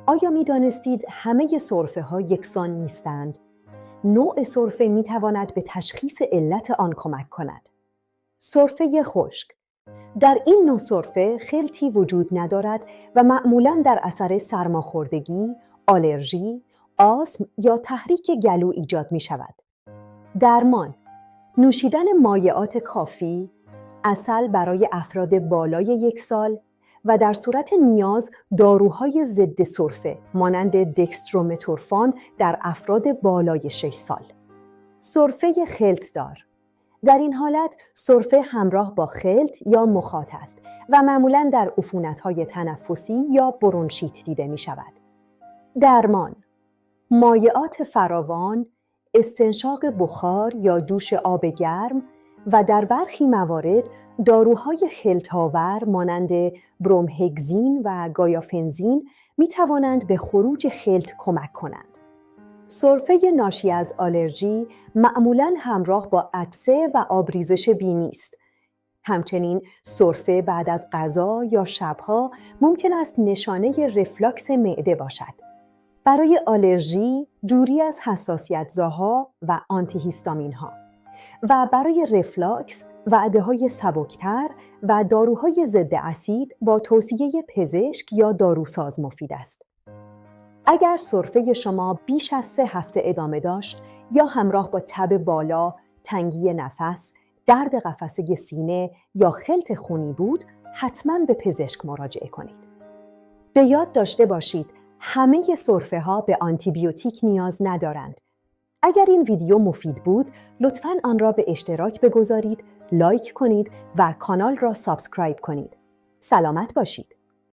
آیا می دانستید همه سرفه ها یکسان نیستند؟ نوع سرفه می تواند به تشخیص علت آن کمک کند. سرفه خشک. در این نوع سرفه خلطی وجود ندارد و معمولاً در اثر سرماخوردگی، آلرژی، آسم یا تحریک گلو ایجاد می شود. درمان: نوشیدن مایعات کافی، عسل برای افراد بالای 1 سال و در صورت نیاز داروهای ضد سرفه مانند دکسترومتورفان در افراد بالای 6 سال. سرفه خلطدار. در این حالت سرفه همراه با خلط یا مخاط است و معمولاً در عفونت‌های تنفسی یا برونشیت دیده می شود. درمان: مایعات فراوان، استنشاق بخار یا دوش آب گرم و در برخی موارد داروهای خلط‌آور مانند برومهگزین و گایافنزین می توانند به خروج خلط کمک کنند. سرفه ناشی از آلرژی معمولاً همراه با عطسه و آبریزش بینی است. همچنین سرفه بعد از غذا یا شبها ممکن است نشانه رفلاکس معده باشد. برای آلرژی، دوری از حساسیت‌زاها و آنتیهیستامین‌ها و برای رفلاکس، وعده‌های سبکتر و داروهای ضد اسید با توصیه پزشک یا داروساز مفید است. اگر سرفه شما بیش از 3 هفته ادامه داشت یا همراه با تب بالا، تنگی نفس، درد قفسه سینه یا خلط خونی بود، حتماً به پزشک مراجعه کنید. به یاد داشته باشید همه سرفه ها به آنتیبیوتیک نیاز ندارند. اگر این ویدیو مفید بود، لطفاً آن را به اشتراک بگذارید، لایک کنید و کانال را سابسکرایب کنید. سلامت باشید.